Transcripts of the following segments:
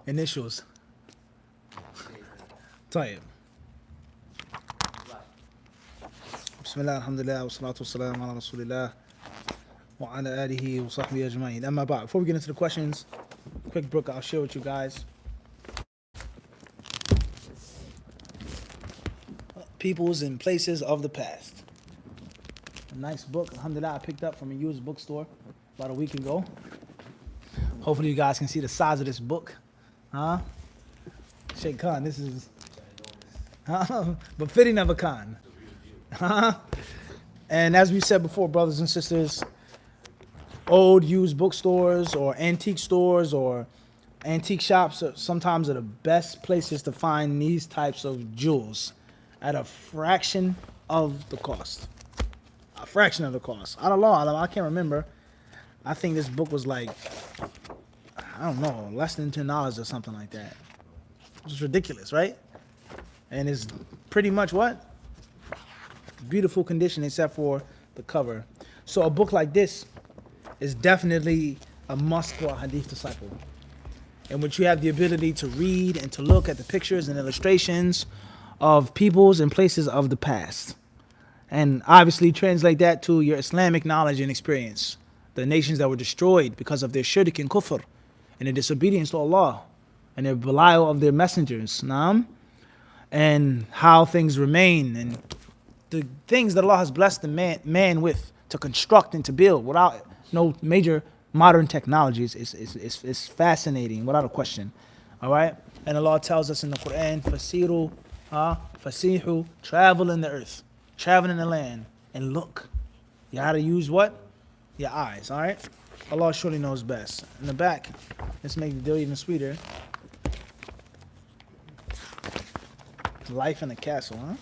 initials. طيب. بسم الله الحمد لله والصلاة والسلام على رسول الله وعلى آله وصحبه أجمعين. أما بعد, before we get into the questions, quick book I'll share with you guys. Peoples and Places of the Past. A nice book, alhamdulillah, I picked up from a used bookstore about a week ago. Hopefully you guys can see the size of this book. Huh? Sheikh Khan, this is... but fitting of a Khan. And as we said before, brothers and sisters, old used bookstores or antique stores or antique shops sometimes are the best places to find these types of jewels at a fraction of the cost. A fraction of the cost. I can't remember. I think this book was like, I don't know, less than $10 or something like that. It's ridiculous, right? And it's pretty much what? Beautiful condition except for the cover. So a book like this is definitely a must for a Hadith disciple, in which you have the ability to read and to look at the pictures and illustrations of peoples and places of the past. And obviously translate that to your Islamic knowledge and experience. The nations that were destroyed because of their shirk and kufr and their disobedience to Allah and their belial of their messengers. Naam? And how things remain and the things that Allah has blessed the man with to construct and to build without no major modern technologies is fascinating, without a question. All right? And Allah tells us in the Quran, Fasiru, Fasihu, travel in the earth, travel in the land, and look. You got to use what? Your eyes, all right? Allah surely knows best. In the back, let's make the deal even sweeter. Life in a castle, huh?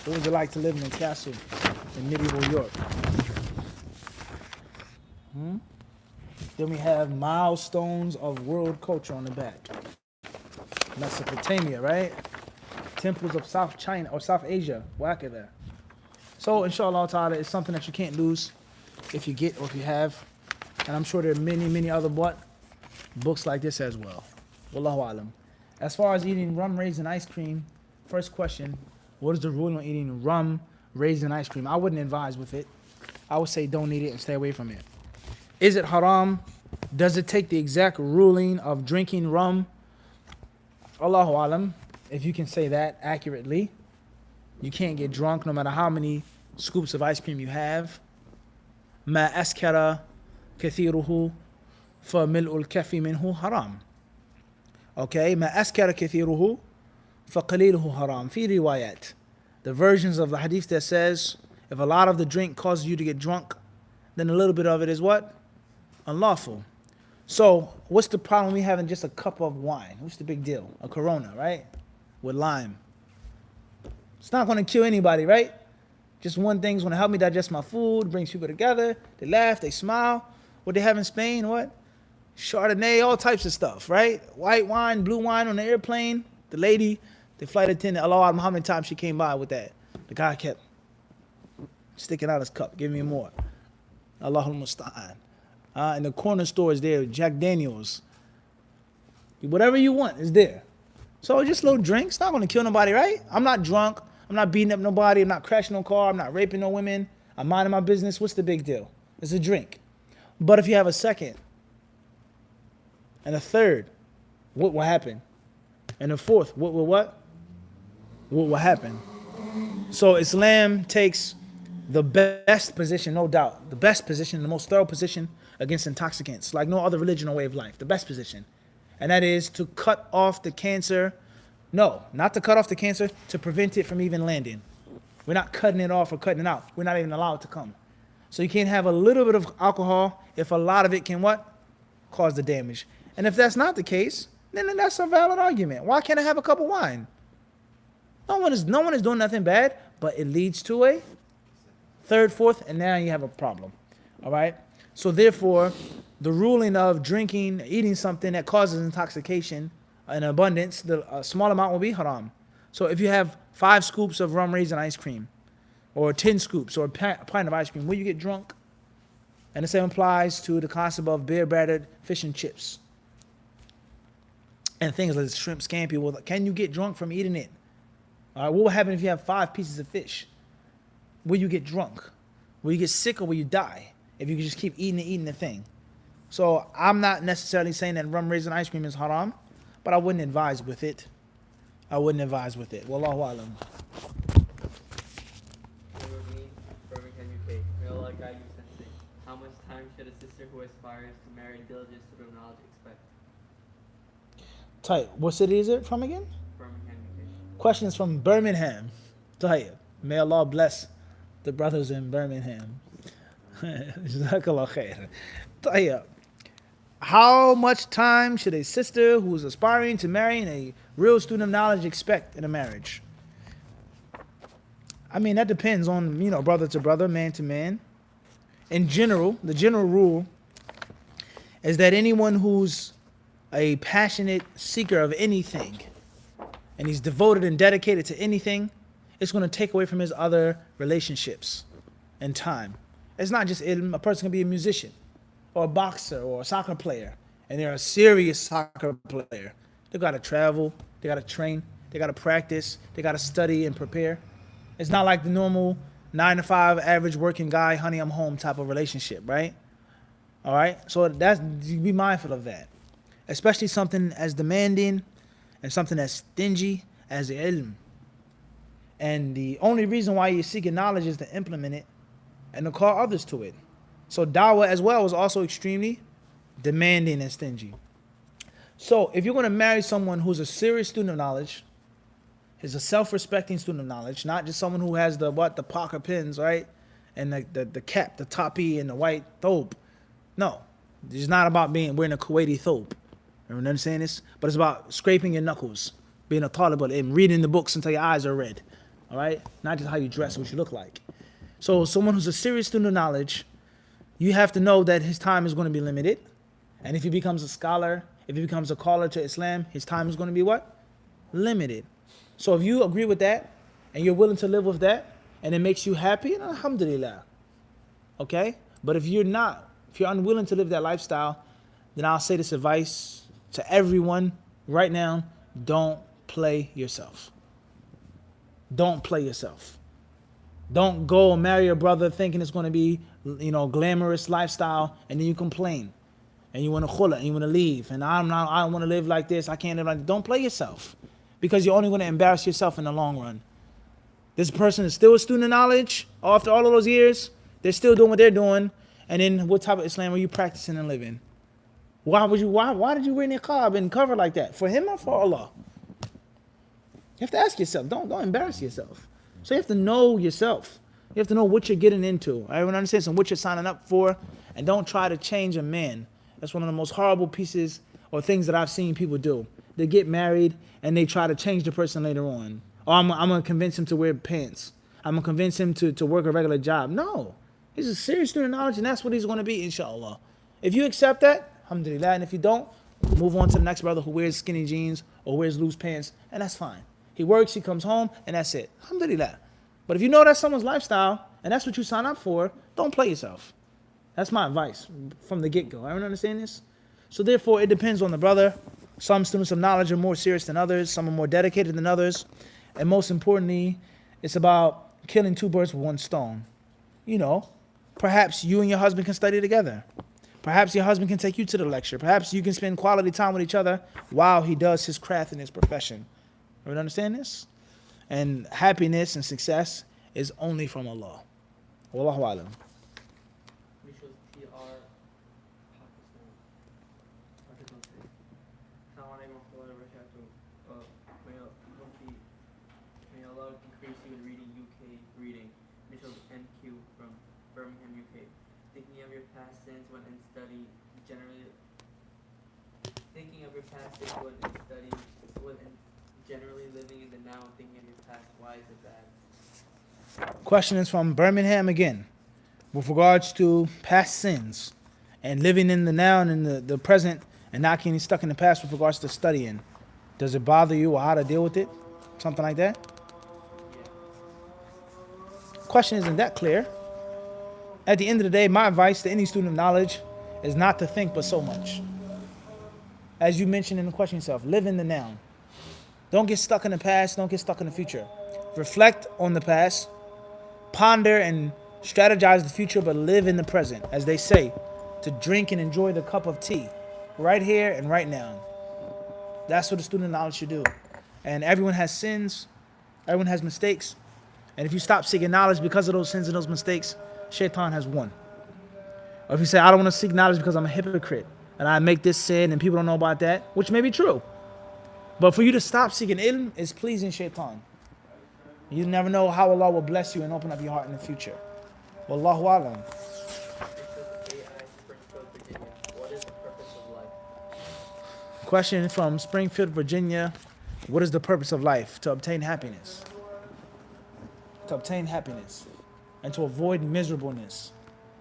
What would you like to live in a castle in medieval Europe? Then we have milestones of world culture on the back. Mesopotamia, right? Temples of South China or South Asia. Whack it there. So, inshallah ta'ala, it's something that you can't lose if you get or if you have. And I'm sure there are many, many other books like this as well. Wallahu alam. As far as eating rum, raisin, ice cream, first question, what is the rule on eating rum, raisin, ice cream? I wouldn't advise with it. I would say don't eat it and stay away from it. Is it haram? Does it take the exact ruling of drinking rum? Allahu alam, if you can say that accurately. You can't get drunk no matter how many scoops of ice cream you have. Ma askara kathiruhu fa mil'ul kafi minhu haram. Okay, ma askara kathiruhu fa qaliluhu haram. Fi riwayat. The versions of the hadith that says if a lot of the drink causes you to get drunk, then a little bit of it is what? Unlawful. So, what's the problem we having just a cup of wine? What's the big deal? A Corona, right? With lime. It's not going to kill anybody, right? Just one thing's going to help me digest my food, brings people together, they laugh, they smile. What they have in Spain, what? Chardonnay, all types of stuff, right? White wine, blue wine on the airplane. The lady, the flight attendant, Allah, how many times she came by with that? The guy kept sticking out his cup, give me more. Allahul Musta'an. In the corner stores there, Jack Daniels. Whatever you want is there. So just a little drink. It's not going to kill nobody, right? I'm not drunk. I'm not beating up nobody. I'm not crashing no car. I'm not raping no women. I'm minding my business. What's the big deal? It's a drink. But if you have a second and a third, what will happen? And a fourth, what will what? What will happen? So Islam takes the best position, no doubt. The best position, the most thorough position against intoxicants, like no other religion or way of life. The best position. And that is to cut off the cancer. No, not to cut off the cancer, to prevent it from even landing. We're not cutting it off or cutting it out. We're not even allowed to come. So you can't have a little bit of alcohol if a lot of it can what? Cause the damage. And if that's not the case, then that's a valid argument. Why can't I have a cup of wine? No one is doing nothing bad, but it leads to a third, fourth, and now you have a problem. All right? So therefore, the ruling of drinking, eating something that causes intoxication in abundance, a small amount will be haram. So if you have 5 scoops of rum raisin ice cream, or 10 scoops, or a pint of ice cream, will you get drunk? And the same applies to the concept of beer battered fish and chips. and things like shrimp scampi. Well, can you get drunk from eating it? All right, what will happen if you have 5 pieces of fish? Will you get drunk? Will you get sick, or will you die if you just keep eating the thing? So I'm not necessarily saying that rum raisin ice cream is haram, but I wouldn't advise with it. Wallahu alam. Birmingham, UK. May Allah guide you sensei. How much time should a sister who aspires to marry diligent student of knowledge expect? Tight. What city is it from again? Birmingham, UK. Question is from Birmingham. Tight. May Allah bless the brothers in Birmingham. Jazakallah khair. Tight. How much time should a sister who is aspiring to marrying a real student of knowledge expect in a marriage? I mean, that depends on, brother to brother, man to man. In general, the general rule is that anyone who's a passionate seeker of anything, and he's devoted and dedicated to anything, it's going to take away from his other relationships and time. It's not just ilm. A person can be a musician, or a boxer, or a soccer player, and they're a serious soccer player. They got to travel, they got to train, they got to practice, they got to study and prepare. It's not like the normal 9-to-5 average working guy, honey, I'm home type of relationship, right? All right, so be mindful of that, especially something as demanding and something as stingy as ilm. And the only reason why you're seeking knowledge is to implement it and to call others to it. So dawah as well is also extremely demanding and stingy. So if you're going to marry someone who's a serious student of knowledge, is a self-respecting student of knowledge, not just someone who has the pocket pins, right? And the cap, the topi, and the white thobe. No, it's not about wearing a Kuwaiti thobe. Everyone understand this? But it's about scraping your knuckles, being a talib and reading the books until your eyes are red. All right? Not just how you dress, what you look like. So someone who's a serious student of knowledge, you have to know that his time is going to be limited. And if he becomes a scholar, if he becomes a caller to Islam, his time is going to be what? Limited. So if you agree with that, and you're willing to live with that, and it makes you happy, then alhamdulillah. Okay? But if you're unwilling to live that lifestyle, then I'll say this advice to everyone right now: don't play yourself. Don't play yourself. Don't go and marry a brother thinking it's going to be, glamorous lifestyle, and then you complain, and you want to khula, and you want to leave, and I don't want to live like this. I can't live like this. Don't play yourself, because you're only going to embarrass yourself in the long run. This person is still a student of knowledge after all of those years. They're still doing what they're doing, and then what type of Islam are you practicing and living? Why did you wear niqab and cover like that? For him or for Allah? You have to ask yourself. Don't embarrass yourself. So you have to know yourself. You have to know what you're getting into. Everyone understands what you're signing up for, and don't try to change a man. That's one of the most horrible pieces or things that I've seen people do. They get married and they try to change the person later on. Or I'm going to convince him to wear pants. I'm going to convince him to work a regular job. No. He's a serious student of knowledge, and that's what he's going to be, inshallah. If you accept that, alhamdulillah. And if you don't, move on to the next brother who wears skinny jeans or wears loose pants, and that's fine. He works, he comes home, and that's it. Alhamdulillah. But if you know that's someone's lifestyle, and that's what you sign up for, don't play yourself. That's my advice from the get-go. Everyone understand this? So therefore, it depends on the brother. Some students of knowledge are more serious than others. Some are more dedicated than others. And most importantly, it's about killing 2 birds with 1 stone. Perhaps you and your husband can study together. Perhaps your husband can take you to the lecture. Perhaps you can spend quality time with each other while he does his craft and his profession. Everyone understand this? And happiness and success is only from Allah. Wallahu alam. May Allah increase you in reading UK reading. Mitchell NQ from Birmingham, UK. Thinking of your past sins when in study, generally living in the now, thinking of your past. Why is it bad? Question is from Birmingham again. With regards to past sins and living in the now and in the present and not getting stuck in the past with regards to studying. Does it bother you or how to deal with it? Something like that? Question isn't that clear. At the end of the day, my advice to any student of knowledge is not to think but so much. as you mentioned in the question yourself, live in the now. Don't get stuck in the past, don't get stuck in the future. Reflect on the past, ponder and strategize the future, but live in the present. As they say, to drink and enjoy the cup of tea, right here and right now. That's what a student of knowledge should do. And everyone has sins, everyone has mistakes. And if you stop seeking knowledge because of those sins and those mistakes, Shaitan has won. Or if you say, I don't want to seek knowledge because I'm a hypocrite and I make this sin and people don't know about that, which may be true. But for you to stop seeking ilm is pleasing Shaitan. You never know how Allah will bless you and open up your heart in the future. Wallahu alam. What is the purpose of life? Question from Springfield, Virginia. What is the purpose of life? To obtain happiness. To obtain happiness. And to avoid miserableness.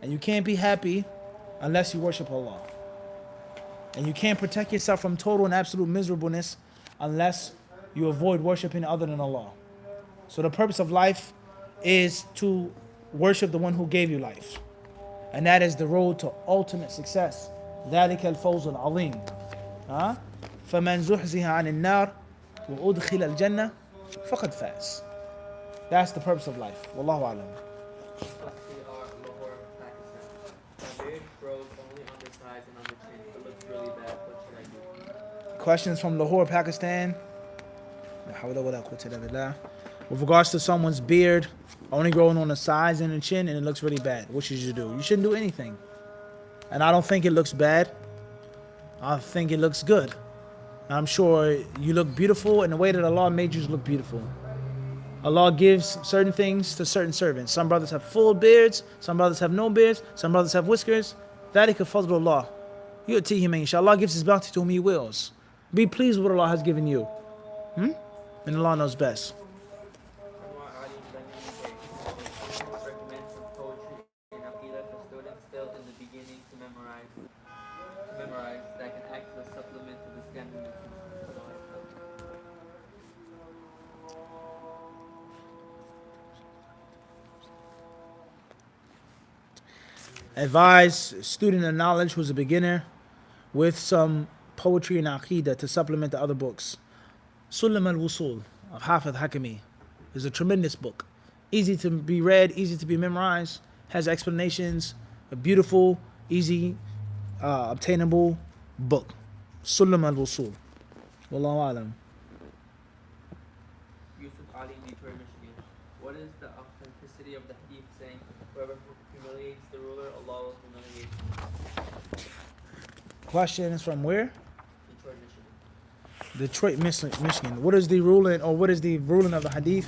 And you can't be happy unless you worship Allah. And you can't protect yourself from total and absolute miserableness unless you avoid worshiping other than Allah. So the purpose of life is to worship the one who gave you life. And that is the road to ultimate success. ذَلِكَ الْفَوْزُ الْعَظِيمُ. فَمَنْ زُحْزِهَ عَنِ النَّارِ وَأُدْخِلَ الْجَنَّةِ فَقَدْ فَازَ. That's the purpose of life. Wallahu alam. Lahore, Pakistan. My beard grows only on the sides and on the chin. It looks really bad. What should I do? Questions from Lahore, Pakistan. With regards to someone's beard only growing on the sides and the chin and it looks really bad, what should you do? You shouldn't do anything. And I don't think it looks bad. I think it looks good. And I'm sure you look beautiful in the way that Allah made you look beautiful. Allah gives certain things to certain servants. Some brothers have full beards, some brothers have no beards, some brothers have whiskers. ذَلِكَ فَضْلُ اللَّهِ يُؤْتِيهِ مَن يَشَاءُ. Allah gives His bounty to whom He wills. Be pleased with what Allah has given you. And Allah knows best. Recommend some poetry and aqidah for students still in the beginning to memorize that can act as a supplement to the standard. Advise student of knowledge who's a beginner with some poetry and aqidah to supplement the other books. Sulam al-Wusul of Hafidh Hakami is a tremendous book. Easy to be read, easy to be memorized, has explanations, a beautiful, easy, obtainable book. Sulam al-Wusul. Wallahu alam. Yusuf Ali, Detroit, Michigan. What is the authenticity of the Hadith saying, whoever humiliates the ruler, Allah will humiliate him? Question is from where? Detroit, Michigan. Detroit, Michigan. What is the ruling, or what is the ruling of the Hadith?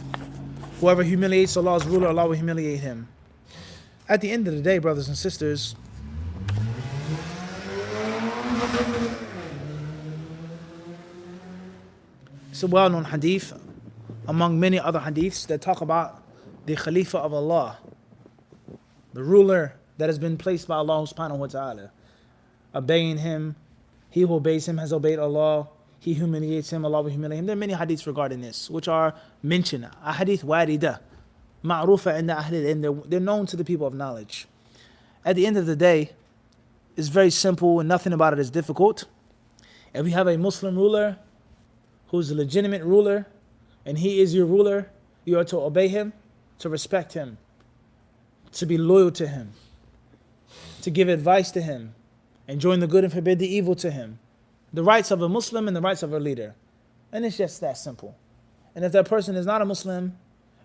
Whoever humiliates Allah's ruler, Allah will humiliate him. At the end of the day, brothers and sisters, it's a well-known hadith among many other hadiths that talk about the Khalifa of Allah, the ruler that has been placed by Allah subhanahu wa ta'ala, obeying him. He who obeys him has obeyed Allah. He humiliates him, Allah will humiliate him. There are many hadiths regarding this, which are mentioned. A hadith warida, ma'rufa inda ahli al-ilm. They're known to the people of knowledge. At the end of the day, it's very simple and nothing about it is difficult. If you have a Muslim ruler who's a legitimate ruler and he is your ruler, you are to obey him, to respect him, to be loyal to him, to give advice to him, enjoin the good and forbid the evil to him. The rights of a Muslim and the rights of a leader. And it's just that simple. And if that person is not a Muslim,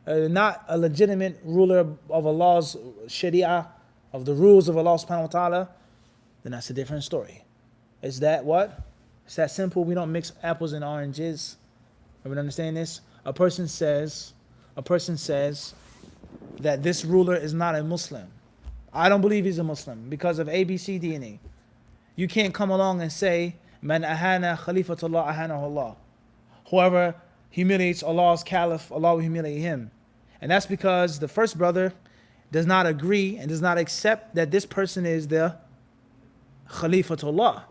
not a legitimate ruler of Allah's Sharia, of the rules of Allah subhanahu wa ta'ala, then that's a different story. Is that what? It's that simple. We don't mix apples and oranges. Everyone understand this? A person says that this ruler is not a Muslim. I don't believe he's a Muslim because of A, B, C, D, and E. You can't come along and say, Man ahana khalifatullah ahanahu Allah. Whoever humiliates Allah's caliph, Allah will humiliate him. And that's because the first brother does not agree and does not accept that this person is the khalifatullah.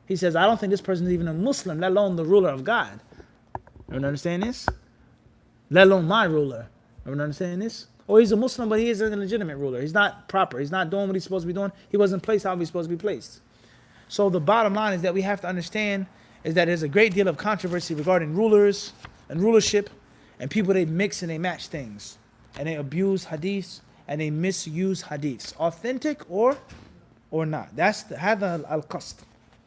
He says, I don't think this person is even a Muslim, let alone the ruler of God. Everyone understand this? Let alone my ruler. Everyone understand this? Or he's a Muslim, but he isn't a legitimate ruler. He's not proper. He's not doing what he's supposed to be doing. He wasn't placed how he's supposed to be placed. So the bottom line is that we have to understand is that there's a great deal of controversy regarding rulers and rulership, and people, they mix and they match things, and they abuse hadiths and they misuse hadiths, authentic or not. That's the hadha al-qasd.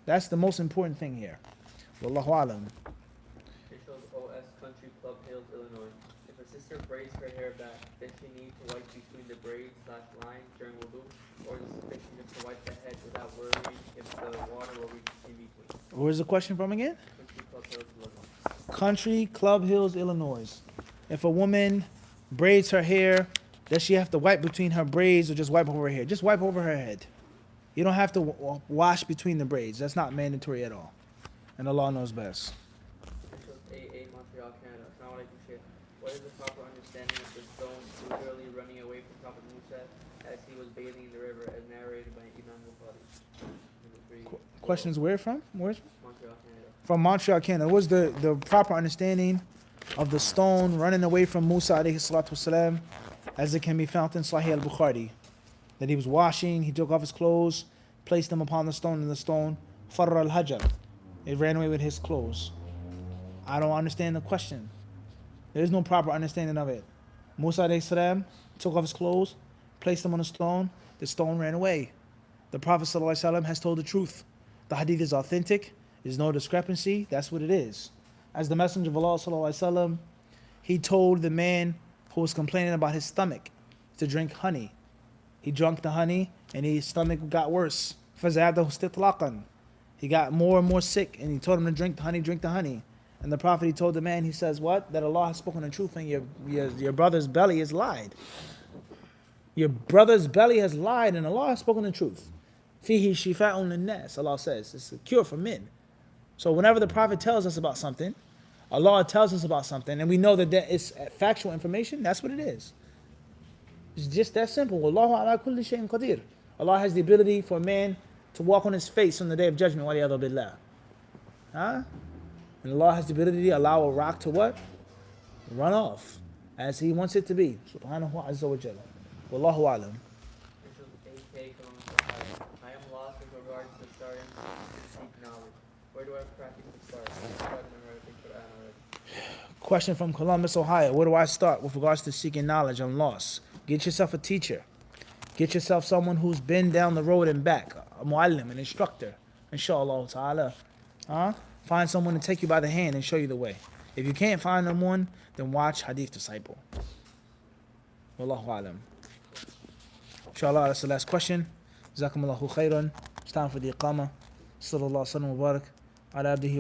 That's the most important thing here. Wallahu alam. It shows OS Country Club Hills, Illinois. If a sister braids her hair back, does she need to wipe between the braids/lines during wudu, or is it sufficient just to wipe the head without worrying if the water will reach in between? Where's the question from again? Country Club Hills, Illinois. Country Club Hills, Illinois. If a woman braids her hair, does she have to wipe between her braids or just wipe over her hair? Just wipe over her head. You don't have to wash between the braids. That's not mandatory at all. And Allah knows best. It shows AA Montreal, Canada. Assalamu alaikum, Shaykh. What is the proper understanding of the stone literally running away from Prophet Musa as he was bathing in the river, as narrated by Imam Bukhari? Questions where from? Where's Montreal, Canada. from Montreal, Canada. What's the proper understanding of the stone running away from Musa alayhi salatu wasalam, as it can be found in Sahih al-Bukhari? That he was washing, he took off his clothes, placed them upon the stone, and the stone, farra al-hajar, it ran away with his clothes. I don't understand the question. There is no proper understanding of it. Musa alayhi salam took off his clothes, placed them on the stone ran away. The Prophet sallallahu alaihi wasallam has told the truth. The hadith is authentic, there's no discrepancy, that's what it is. As the Messenger of Allah sallallahu alaihi wasallam, he told the man who was complaining about his stomach to drink honey. He drank the honey and his stomach got worse. فَزَادَهُ اسْتِطْلَاقًا. He got more and more sick, and he told him to drink the honey. And the Prophet, he told the man, he says, what? That Allah has spoken the truth and your brother's belly has lied. Your brother's belly has lied and Allah has spoken the truth. فِيهِ شِفَاءٌ لِلنَّاسِ. Allah says, it's a cure for men. So whenever the Prophet tells us about something, Allah tells us about something, and we know that it's factual information, that's what it is. It's just that simple. Wallahu ala kulli shay'in qadir. Allah has the ability for a man to walk on his face on the day of judgment. Waliyadu billah. Huh? And Allah has the ability to allow a rock to what? Run off as He wants it to be. Subhanahu azza wa jalla. Wallahu alam. This was AK Columbus, Ohio. I am lost with regards to starting to seek knowledge. Where do I practically start? I started memorizing Quran already. Question from Columbus, Ohio. Where do I start with regards to seeking knowledge? I'm lost. Get yourself a teacher. Get yourself someone who's been down the road and back. A muallim, an instructor. Inshallah ta'ala. Find someone to take you by the hand and show you the way. If you can't find someone, then watch HadithDisciple. Wallahu alam. Inshallah, that's the last question. Jazakumullahu khairan. It's time for the iqamah. Sallallahu alaihi wa sallam wa barak. Ala abdihi wa